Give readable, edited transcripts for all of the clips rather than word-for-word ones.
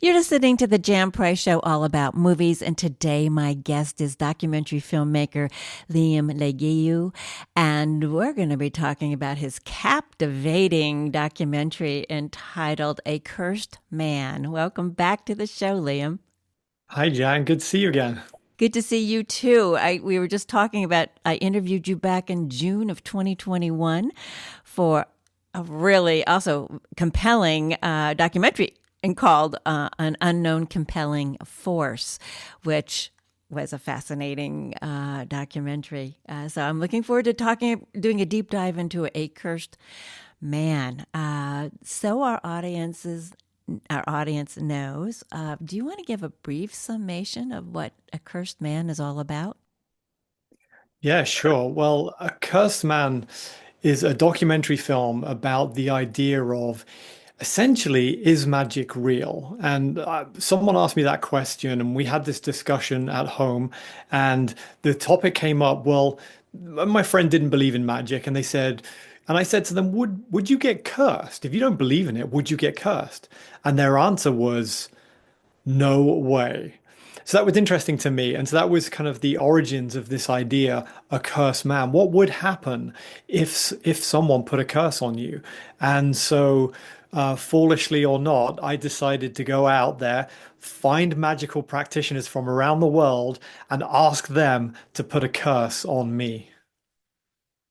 You're listening to the Jam Price Show, all about movies. And today, my guest is documentary filmmaker Liam Le Guillou. And we're going to be talking about his captivating documentary entitled A Cursed Man. Welcome back to the show, Liam. Hi, Jan. Good to see you again. Good to see you too. We were just talking about, I interviewed you back in June of 2021 for a really also compelling documentary and called An Unknown Compelling Force, which was a fascinating documentary. So I'm looking forward to doing a deep dive into A Cursed Man. So our audience knows. Do you want to give a brief summation of what A Cursed Man is all about? Yeah, sure. Well, A Cursed Man is a documentary film about the idea of essentially, is magic real? And someone asked me that question, and we had this discussion at home, and the topic came up. Well, my friend didn't believe in magic, and and I said to them, would you get cursed? If you don't believe in it, would you get cursed? And their answer was, no way. So that was interesting to me. And so that was kind of the origins of this idea, a cursed man. What would happen if someone put a curse on you? And so, foolishly or not, I decided to go out there, find magical practitioners from around the world, and ask them to put a curse on me.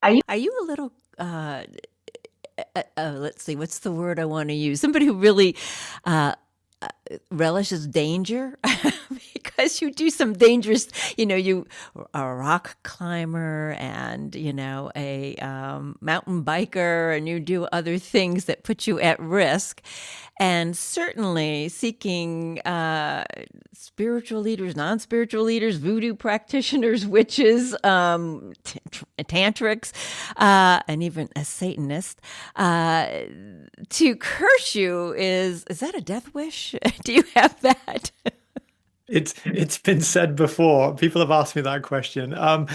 Are you a little, let's see, what's the word I want to use? Somebody who really uh, relishes danger because you do some dangerous, you are a rock climber and, a mountain biker, and you do other things that put you at risk. And certainly seeking spiritual leaders, non spiritual leaders, voodoo practitioners, witches, tantrics, and even a Satanist. To curse you is that a death wish? Do you have that? It's been said before. People have asked me that question. I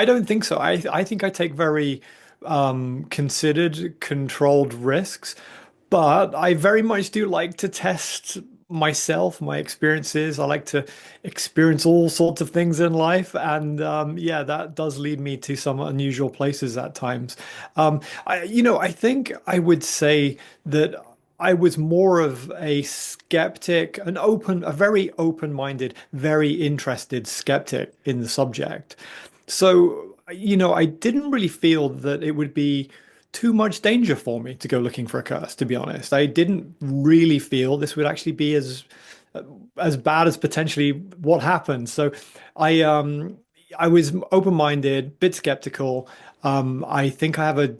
don't think so. I think I take very considered, controlled risks, but I very much do like to test myself, my experiences. I like to experience all sorts of things in life, and yeah, that does lead me to some unusual places at times. I think I would say that I was more of a skeptic, a very open-minded, very interested skeptic in the subject. So, I didn't really feel that it would be too much danger for me to go looking for a curse, to be honest. I didn't really feel this would actually be as bad as potentially what happened. So I was open-minded, bit skeptical. I think I have a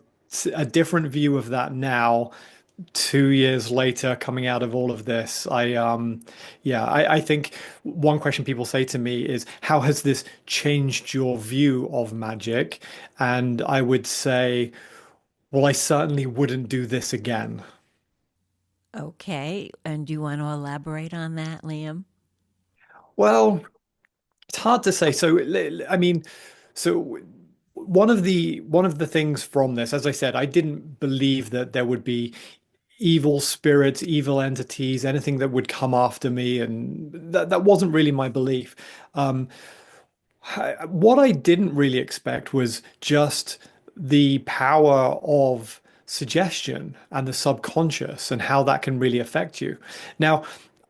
different view of that now 2 years later, coming out of all of this. I think one question people say to me is, how has this changed your view of magic? And I would say, well, I certainly wouldn't do this again. Okay. And do you want to elaborate on that, Liam? Well, it's hard to say. I mean, so one of the things from this, as I said, I didn't believe that there would be evil spirits, evil entities, anything that would come after me, and that wasn't really my belief. Um, what I didn't really expect was just the power of suggestion and the subconscious and how that can really affect you. Now,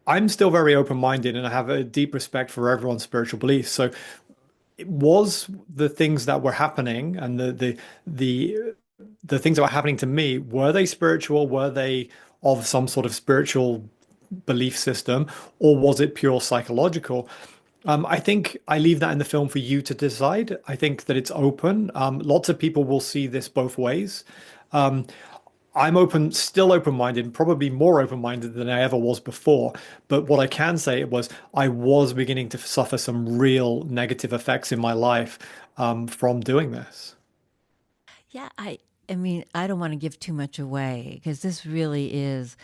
I'm still very open-minded and I have a deep respect for everyone's spiritual beliefs. So it was the things that were happening and the things that were happening to me, were they spiritual? Were they of some sort of spiritual belief system, or was it pure psychological? I think I leave that in the film for you to decide. I think that it's open. Lots of people will see this both ways. Um, I'm still open-minded, probably more open-minded than I ever was before. But what I can say was I was beginning to suffer some real negative effects in my life from doing this. Yeah, I mean, I don't want to give too much away because this is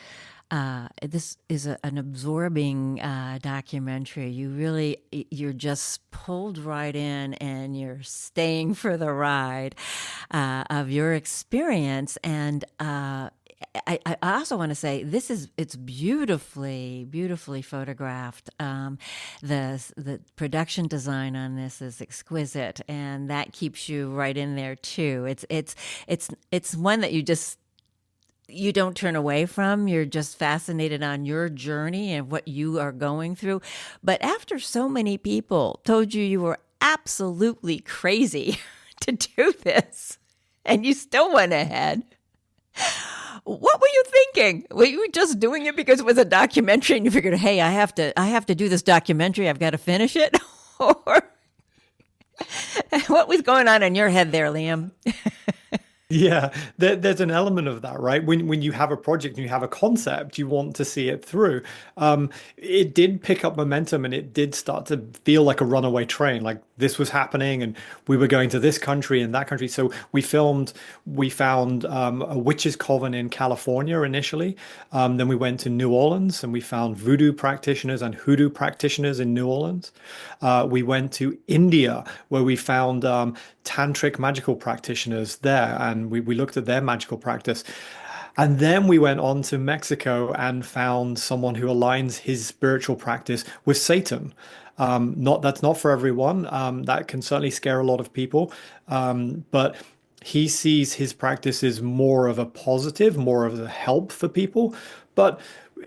an absorbing documentary. You're just pulled right in and you're staying for the ride of your experience. And I also want to say it's beautifully, beautifully photographed. The production design on this is exquisite, and that keeps you right in there too. It's one that you don't turn away from. You're just fascinated on your journey and what you are going through. But after so many people told you were absolutely crazy to do this, and you still went ahead, what were you thinking? Were you just doing it because it was a documentary and you figured, hey, I have to do this documentary. I've got to finish it? Or what was going on in your head there, Liam? Yeah, there's an element of that, right? When you have a project and you have a concept, you want to see it through. It did pick up momentum and it did start to feel like a runaway train. Like this was happening and we were going to this country and that country. So we found a witch's coven in California initially. Then we went to New Orleans and we found voodoo practitioners and hoodoo practitioners in New Orleans. We went to India where we found tantric magical practitioners there, and we looked at their magical practice. And then we went on to Mexico and found someone who aligns his spiritual practice with Satan. Not that's not for everyone. That can certainly scare a lot of people. But he sees his practice as more of a positive, more of a help for people. But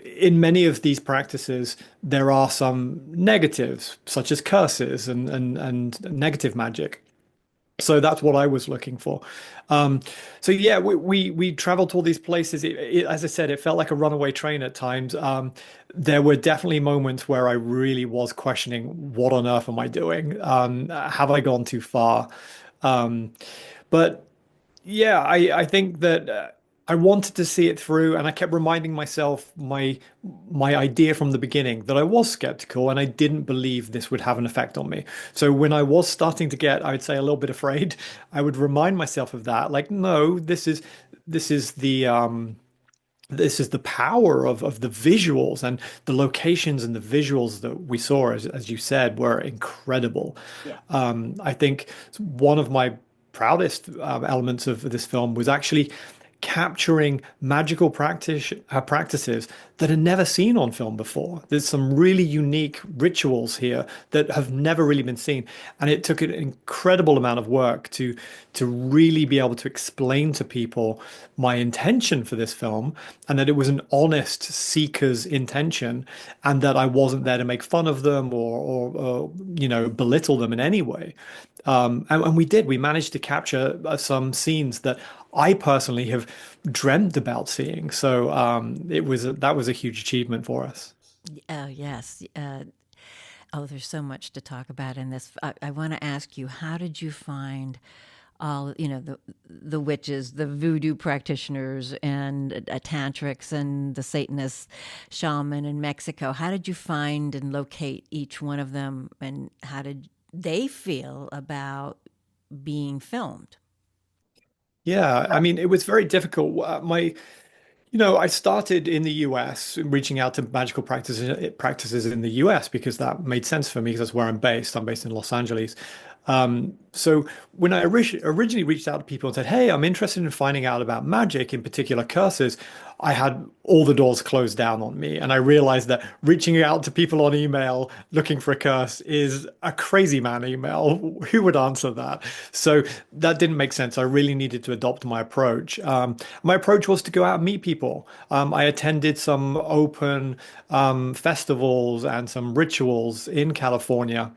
in many of these practices, there are some negatives, such as curses and negative magic. So that's what I was looking for. Um, so yeah, we traveled to all these places. As I said, it felt like a runaway train at times. There were definitely moments where I really was questioning, what on earth am I doing? Have I gone too far? Um, but yeah, I think that I wanted to see it through, and I kept reminding myself my idea from the beginning that I was skeptical and I didn't believe this would have an effect on me. So when I was starting to get, I would say, a little bit afraid, I would remind myself of that. Like, no, this is the power of the visuals and the locations and the visuals that we saw, as you said, were incredible. Yeah. I think one of my proudest elements of this film was actually capturing magical practices that are never seen on film before. There's some really unique rituals here that have never really been seen, and it took an incredible amount of work to really be able to explain to people my intention for this film, and that it was an honest seeker's intention, and that I wasn't there to make fun of them or belittle them in any way. And we did. We managed to capture some scenes that I personally have dreamt about seeing. So that was a huge achievement for us. Oh, yes. Oh, there's so much to talk about in this. I want to ask you, how did you find all, the witches, the voodoo practitioners, and tantrics, and the Satanist shaman in Mexico? How did you find and locate each one of them, and how did they feel about being filmed? Yeah, I mean, it was very difficult. I started in the US, reaching out to magical practices in the US because that made sense for me because that's where I'm based. I'm based in Los Angeles. So when I originally reached out to people and said, "Hey, I'm interested in finding out about magic, in particular curses," I had all the doors closed down on me, and I realized that reaching out to people on email looking for a curse is a crazy man email. Who would answer that? So that didn't make sense. I really needed to adopt my approach. My approach was to go out and meet people. I attended some open festivals and some rituals in California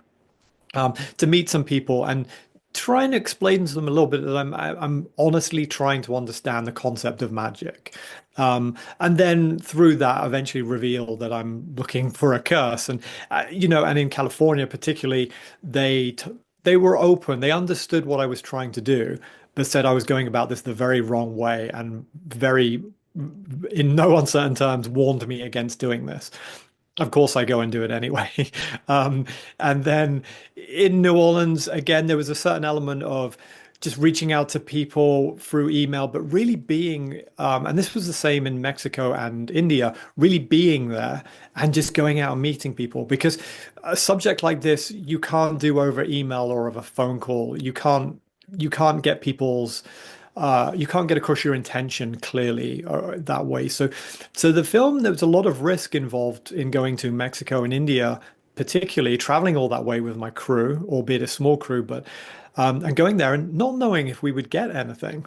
to meet some people and try and explain to them a little bit that I'm honestly trying to understand the concept of magic. And then through that, eventually reveal that I'm looking for a curse. And in California particularly, they were open. They understood what I was trying to do, but said I was going about this the very wrong way and very, in no uncertain terms, warned me against doing this. Of course, I go and do it anyway. Um, and then in New Orleans, again, there was a certain element of just reaching out to people through email, but really being, and this was the same in Mexico and India, really being there and just going out and meeting people. Because a subject like this, you can't do over email or over phone call. You can't get people's you can't get across your intention clearly that way. So the film, there was a lot of risk involved in going to Mexico and India, particularly traveling all that way with my crew, albeit a small crew, but and going there and not knowing if we would get anything.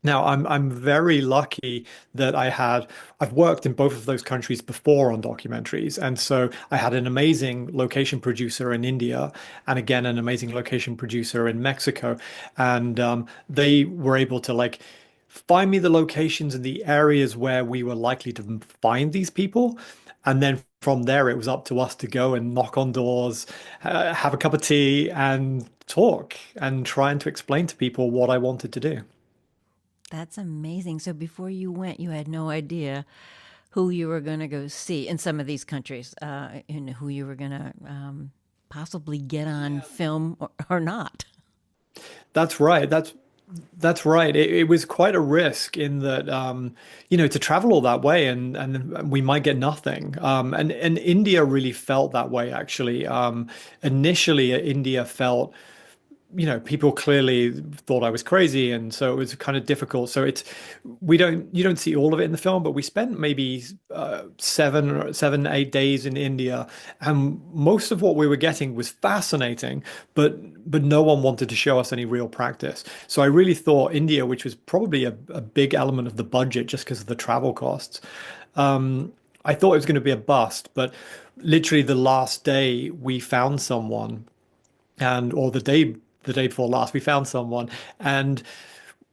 Now, I'm very lucky that I've worked in both of those countries before on documentaries, and so I had an amazing location producer in India, and again an amazing location producer in Mexico, and they were able to like find me the locations and the areas where we were likely to find these people, and then from there it was up to us to go and knock on doors, have a cup of tea, and talk and trying to explain to people what I wanted to do. That's amazing. So before you went, you had no idea who you were going to go see in some of these countries, and who you were going to possibly get on film or not. That's right. That's right. It was quite a risk in that, to travel all that way and we might get nothing. And India really felt that way, actually. Initially, India felt people clearly thought I was crazy, and so it was kind of difficult. So you don't see all of it in the film, but we spent maybe 8 days in India, and most of what we were getting was fascinating, but no one wanted to show us any real practice. So I really thought India, which was probably a big element of the budget just because of the travel costs, I thought it was going to be a bust, but literally the last day we found someone or the day before last, we found someone and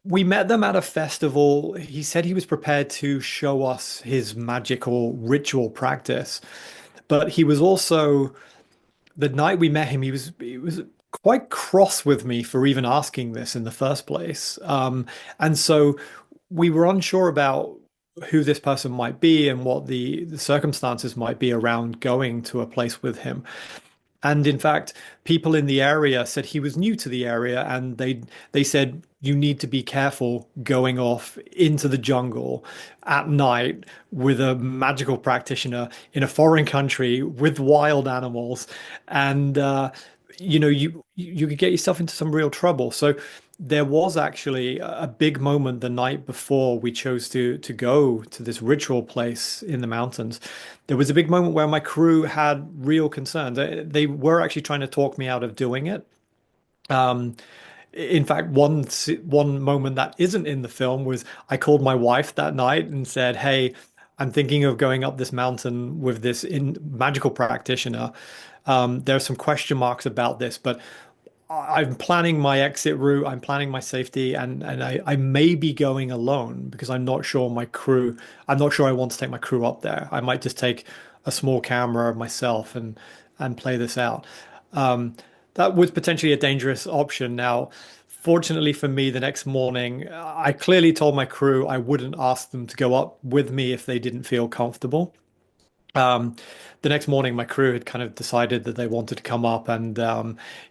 we met them at a festival. He said he was prepared to show us his magical ritual practice, but he was also the night we met him, he was quite cross with me for even asking this in the first place. And so we were unsure about who this person might be and what the circumstances might be around going to a place with him. And in fact, people in the area said he was new to the area, and they said you need to be careful going off into the jungle at night with a magical practitioner in a foreign country with wild animals, and you could get yourself into some real trouble. So there was actually a big moment the night before we chose to go to this ritual place in the mountains. There was a big moment where my crew had real concerns. They were actually trying to talk me out of doing it. Um, in fact, one moment that isn't in the film was I called my wife that night and said, "Hey, I'm thinking of going up this mountain with this magical practitioner. There are some question marks about this, but I'm planning my exit route. I'm planning my safety, and I may be going alone because I'm not sure I want to take my crew up there. I might just take a small camera myself and play this out." Um, that was potentially a dangerous option. Now, fortunately for me, the next morning, I clearly told my crew I wouldn't ask them to go up with me if they didn't feel comfortable. Um, the next morning, my crew had kind of decided that they wanted to come up, and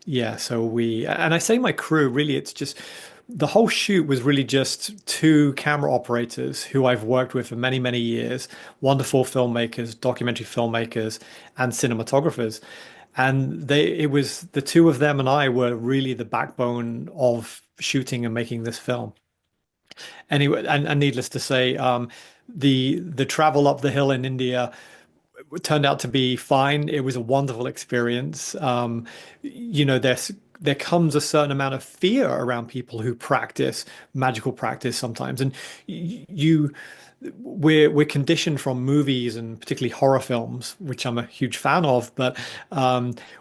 yeah, so and I say my crew, really, it's just the whole shoot was really just two camera operators who I've worked with for many, many years, wonderful filmmakers, documentary filmmakers, and cinematographers. And it was the two of them and I were really the backbone of shooting and making this film. Anyway, and needless to say, the travel up the hill in India turned out to be fine. It was a wonderful experience. There comes a certain amount of fear around people who practice magical practice sometimes, and you we're conditioned from movies and particularly horror films, which I'm a huge fan of, but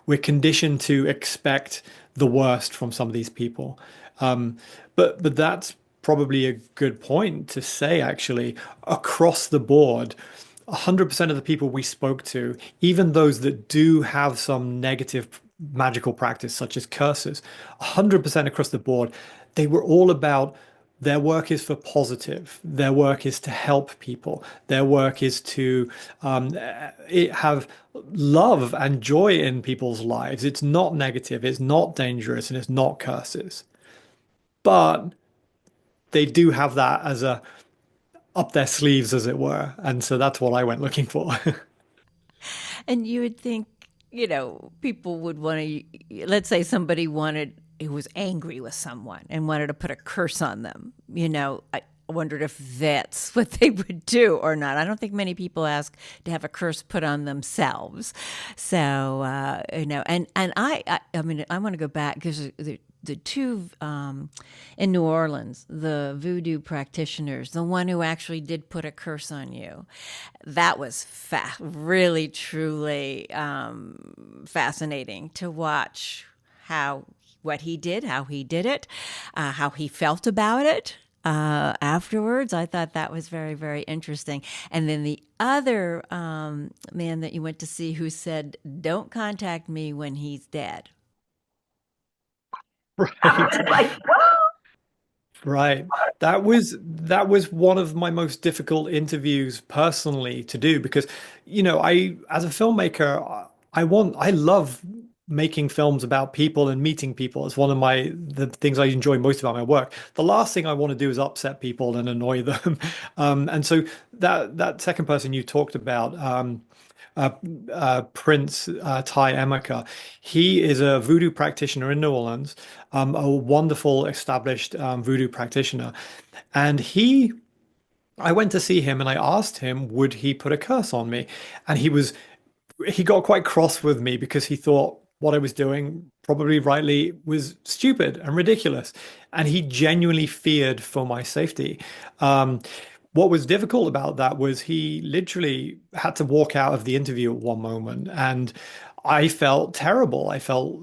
we're conditioned to expect the worst from some of these people. Um, but that's probably a good point to say, actually, across the board. 100% of the people we spoke to, even those that do have some negative magical practice, such as curses, 100% across the board, they were all about their work is for positive. Their work is to help people. Their work is to have love and joy in people's lives. It's not negative, it's not dangerous, and it's not curses. But they do have that as a up their sleeves, as it were. And so that's what I went looking for. And you would think, people would want to, let's say somebody wanted he was angry with someone and wanted to put a curse on them. I wondered if that's what they would do or not. I don't think many people ask to have a curse put on themselves. So, and I mean, I want to go back because the two in New Orleans, the voodoo practitioners, the one who actually did put a curse on you, that was really, truly fascinating to watch how what he did, how he did it, how he felt about it. Afterwards, I thought that was very, very interesting. And then the other man that you went to see who said, "Don't contact me when he's dead." Right. Right. That was one of my most difficult interviews personally to do because, I as a filmmaker, I love making films about people and meeting people. It's one of the things I enjoy most about my work. The last thing I want to do is upset people and annoy them. And so that second person you talked about, uh, Prince Ty Emeka. He is a voodoo practitioner in New Orleans, a wonderful established voodoo practitioner. And I went to see him and I asked him, would he put a curse on me? And he got quite cross with me because he thought what I was doing, probably rightly, was stupid and ridiculous. And he genuinely feared for my safety. What was difficult about that was he literally had to walk out of the interview at one moment, and I felt terrible. I felt,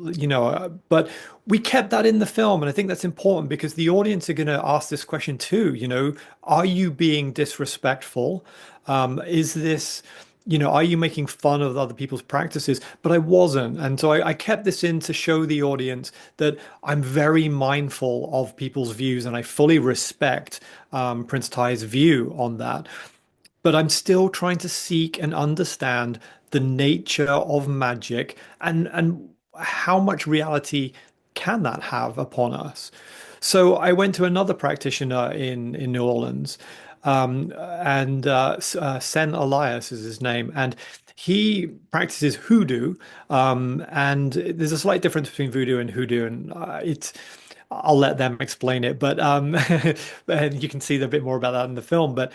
but we kept that in the film, and I think that's important because the audience are going to ask this question too. Are you being disrespectful? Is this, are you making fun of other people's practices? But I wasn't. And so I kept this in to show the audience that I'm very mindful of people's views and I fully respect Prince Ty's view on that. But I'm still trying to seek and understand the nature of magic and how much reality can that have upon us. So I went to another practitioner in New Orleans, and Sen Elias is his name, and he practices hoodoo. And there's a slight difference between voodoo and hoodoo, and I'll let them explain it, but and you can see a bit more about that in the film. But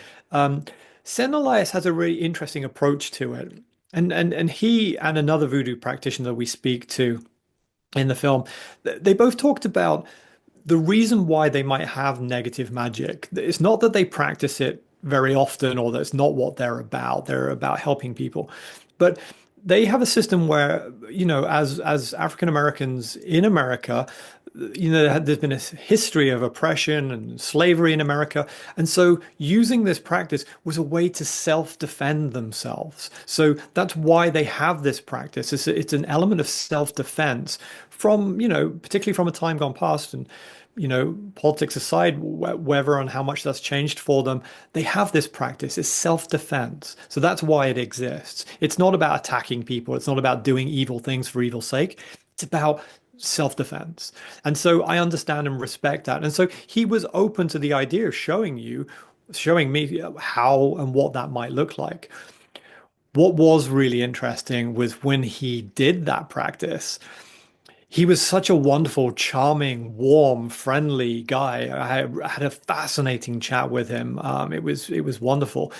Sen Elias has a really interesting approach to it, and he and another voodoo practitioner we speak to in the film, they both talked about the reason why they might have negative magic. It's not that they practice it very often or that's not what they're about. They're about helping people. But they have a system where, as African Americans in America, there's been a history of oppression and slavery in America. And so using this practice was a way to self-defend themselves. So that's why they have this practice. It's an element of self-defense from, particularly from a time gone past. And, politics aside, whether and how much that's changed for them, they have this practice. It's self-defense. So that's why it exists. It's not about attacking people. It's not about doing evil things for evil's sake. It's about self-defense. And so I understand and respect that. And so he was open to the idea of showing me how and what that might look like. What was really interesting was when he did that practice, he was such a wonderful, charming, warm, friendly guy. I had a fascinating chat with him. It was wonderful.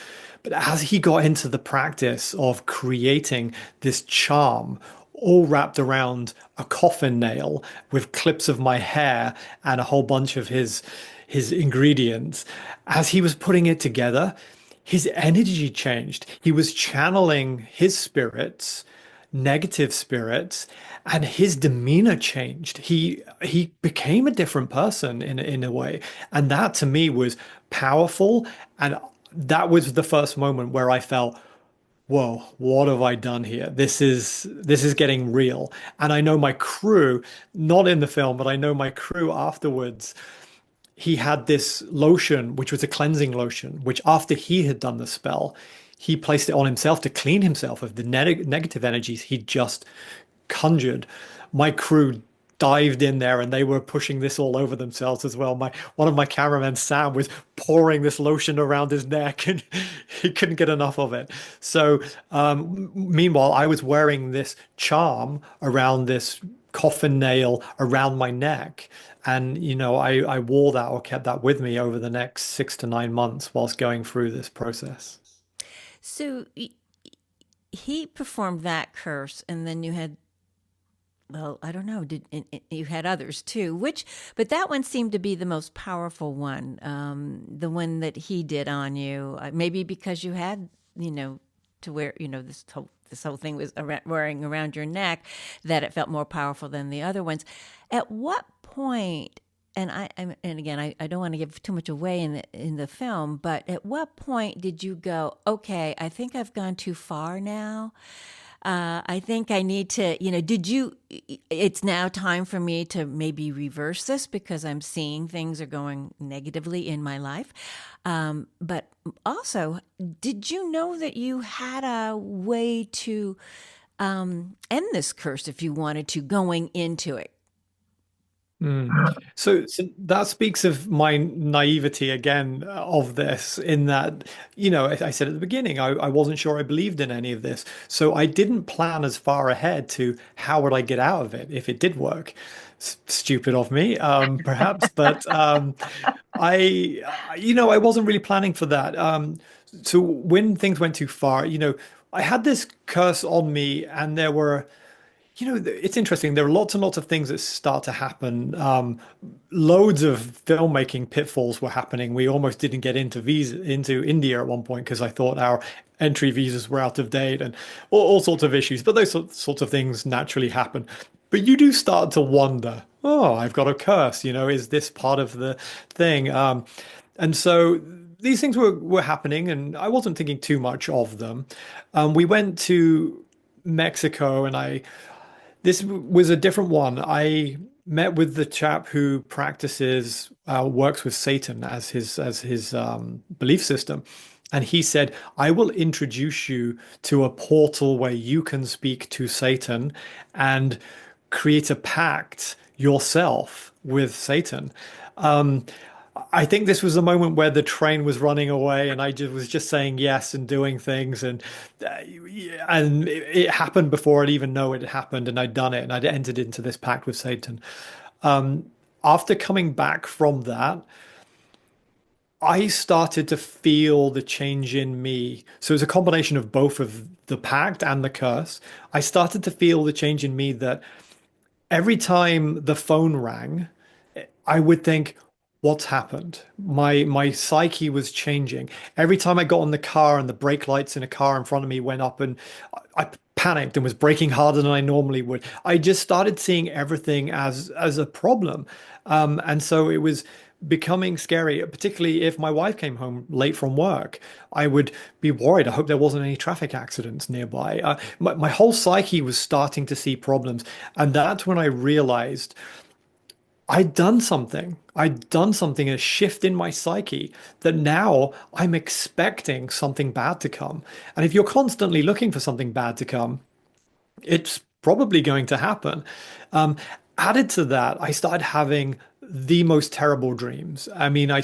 But as he got into the practice of creating this charm, all wrapped around a coffin nail with clips of my hair and a whole bunch of his ingredients, as he was putting it together, his energy changed. He was channeling his spirits, negative spirits, and his demeanor changed. He became a different person in a way, and that to me was powerful. And that was the first moment where I felt, whoa, what have I done here? This is getting real. And I know my crew, not in the film, but I know my crew afterwards. He had this lotion, which was a cleansing lotion, which after he had done the spell, he placed it on himself to clean himself of the negative energies he just conjured. My crew dived in there and they were pushing this all over themselves as well. My one of my cameramen, Sam, was pouring this lotion around his neck and he couldn't get enough of it. So meanwhile, I was wearing this charm around this coffin nail around my neck. And, I wore that or kept that with me over the next 6 to 9 months whilst going through this process. So he performed that curse, and then you had, well, I don't know, you had others too, but that one seemed to be the most powerful one, the one that he did on you, maybe because you had, to wear, this whole thing was wearing around your neck, that it felt more powerful than the other ones. At what point, and again, I don't want to give too much away in the film, but at what point did you go, okay, I think I've gone too far now? I think I need to, it's now time for me to maybe reverse this because I'm seeing things are going negatively in my life. But also, did you know that you had a way to end this curse if you wanted to going into it? Mm. So that speaks of my naivety again of this, in that, I said at the beginning, I wasn't sure I believed in any of this. So I didn't plan as far ahead to how would I get out of it if it did work. Stupid of me, perhaps, but I wasn't really planning for that. So when things went too far, I had this curse on me, and there were. It's interesting. There are lots and lots of things that start to happen. Loads of filmmaking pitfalls were happening. We almost didn't get into India at one point because I thought our entry visas were out of date and all sorts of issues. But those sorts of things naturally happen. But you do start to wonder, oh, I've got a curse. Is this part of the thing? And so these things were happening, and I wasn't thinking too much of them. We went to Mexico, and this was a different one. I met with the chap who practices works with Satan as his belief system, and he said, "I will introduce you to a portal where you can speak to Satan and create a pact yourself with Satan." I think this was the moment where the train was running away, and I was just saying yes and doing things, and it happened before I'd even know it had happened, and I'd done it, and I'd entered into this pact with Satan. Um, After coming back from that, I started to feel the change in me. So it was a combination of both of the pact and the curse. I started to feel the change in me that every time the phone rang, I would think, what's happened? My psyche was changing. Every time I got in the car and the brake lights in a car in front of me went up, and I panicked and was braking harder than I normally would. I just started seeing everything as a problem. And so it was becoming scary, particularly if my wife came home late from work. I would be worried. I hope there wasn't any traffic accidents nearby. My whole psyche was starting to see problems. And that's when I realized I'd done something. I'd done something, a shift in my psyche, that now I'm expecting something bad to come. And if you're constantly looking for something bad to come, it's probably going to happen. Um, Added to that, I started having the most terrible dreams. I mean, I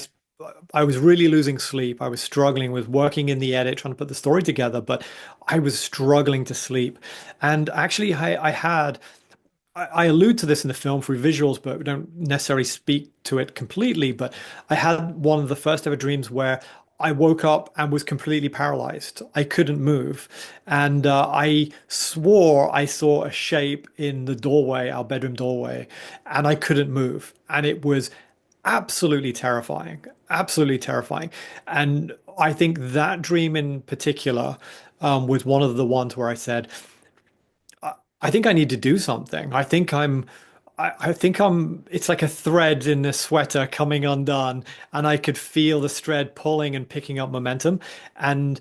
was really losing sleep. I was struggling with working in the edit, trying to put the story together, but I was struggling to sleep. And actually, I allude to this in the film through visuals, but we don't necessarily speak to it completely. But I had one of the first ever dreams where I woke up and was completely paralyzed. I couldn't move. And I swore I saw a shape in the doorway, our bedroom doorway, and I couldn't move. And it was absolutely terrifying, absolutely terrifying. And I think that dream in particular was one of the ones where I said, I think I need to do something. I think it's like a thread in a sweater coming undone, and I could feel the thread pulling and picking up momentum. And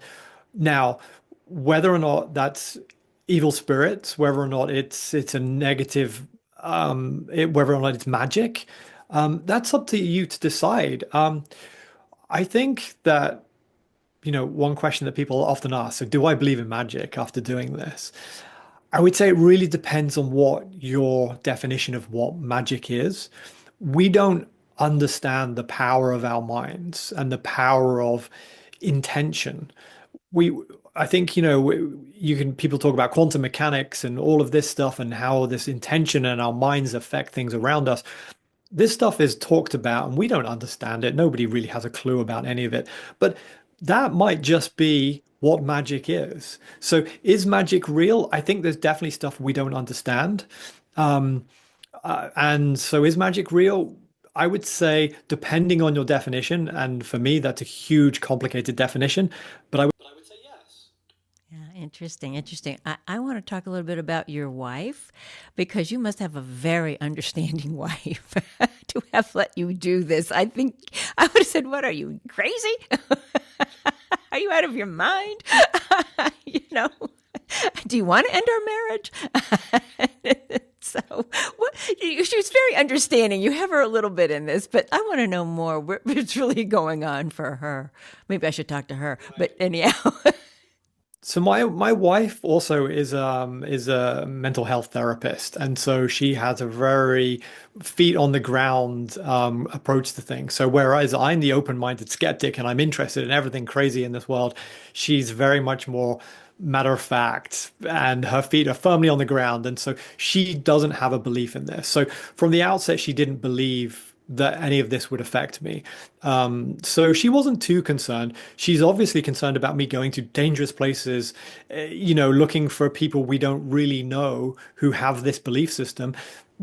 now, whether or not that's evil spirits, whether or not it's a negative, whether or not it's magic, that's up to you to decide. I think that, one question that people often ask, so do I believe in magic after doing this? I would say it really depends on what your definition of what magic is. We don't understand the power of our minds and the power of intention. We, I think, you can, people talk about quantum mechanics and all of this stuff and how this intention and our minds affect things around us. This stuff is talked about and we don't understand it. Nobody really has a clue about any of it. But that might just be what magic is. So is magic real? I think there's definitely stuff we don't understand. Um, and so is magic real? I would say, depending on your definition, and for me, that's a huge, complicated definition, but I would say yes. Yeah, interesting, interesting. I want to talk a little bit about your wife because you must have a very understanding wife to have let you do this. I think I would have said, "What are you crazy? Are you out of your mind? you know, do you want to end our marriage?" So, she was very understanding. You have her a little bit in this, but I want to know more. What's really going on for her? Maybe I should talk to her. But anyhow. So my wife also is a mental health therapist, and so she has a very feet on the ground approach to things. So whereas I'm the open-minded skeptic and I'm interested in everything crazy in this world, she's very much more matter of fact, and her feet are firmly on the ground, and so she doesn't have a belief in this. So from the outset, she didn't believe that any of this would affect me. So she wasn't too concerned. She's obviously concerned about me going to dangerous places, looking for people we don't really know who have this belief system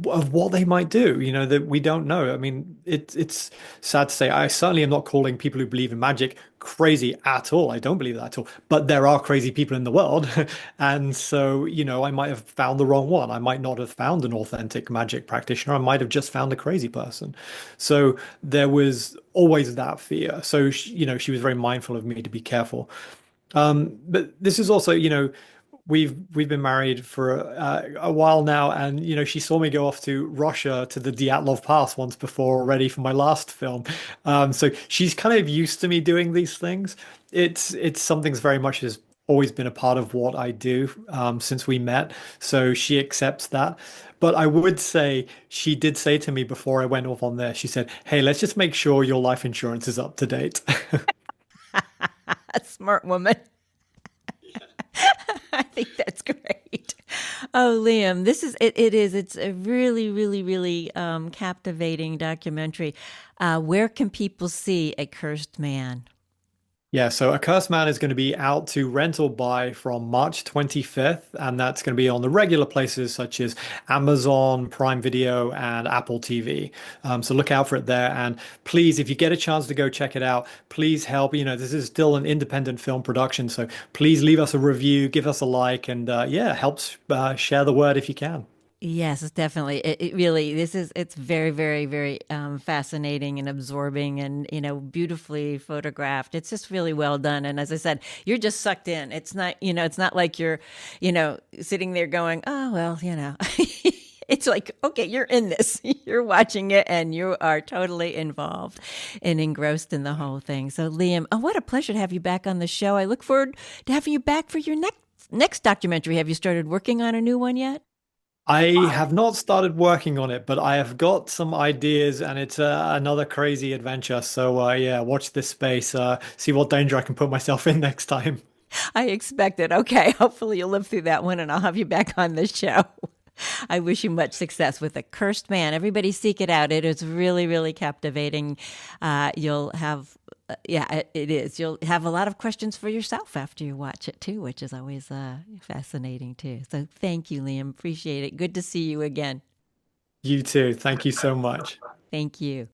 of what they might do, that we don't know. I mean, it's sad to say, I certainly am not calling people who believe in magic crazy at all. I don't believe that at all. But there are crazy people in the world. And so, I might have found the wrong one. I might not have found an authentic magic practitioner. I might have just found a crazy person. So there was always that fear. So, she was very mindful of me to be careful. But this is also, we've been married for a while now, and she saw me go off to Russia to the Dyatlov Pass once before already for my last film. So she's kind of used to me doing these things. It's something's very much has always been a part of what I do since we met. So she accepts that. But I would say she did say to me before I went off on there, she said, "Hey, let's just make sure your life insurance is up to date." A smart woman. I think that's great. Oh, Liam, this is it. It is. It's a really, really, really captivating documentary. Where can people see A Cursed Man? Yeah, so A Cursed Man is going to be out to rent or buy from March 25th, and that's going to be on the regular places such as Amazon, Prime Video, and Apple TV. So look out for it there. And please, if you get a chance to go check it out, please help. This is still an independent film production, so please leave us a review, give us a like, and yeah, helps share the word if you can. Yes, it's definitely. It really. This is. It's very, very, very fascinating and absorbing, and beautifully photographed. It's just really well done. And as I said, you're just sucked in. It's not. It's not like you're, sitting there going, "Oh well." It's like, okay, you're in this. You're watching it, and you are totally involved and engrossed in the whole thing. So, Liam, oh, what a pleasure to have you back on the show. I look forward to having you back for your next documentary. Have you started working on a new one yet? I have not started working on it, but I have got some ideas, and it's another crazy adventure. So yeah, watch this space. See what danger I can put myself in next time. I expect it. Okay, hopefully you'll live through that one, and I'll have you back on the show. I wish you much success with A Cursed Man. Everybody seek it out. It is really, really captivating. You'll have, yeah, it is. You'll have a lot of questions for yourself after you watch it too, which is always fascinating too. So thank you, Liam. Appreciate it. Good to see you again. You too. Thank you so much. Thank you.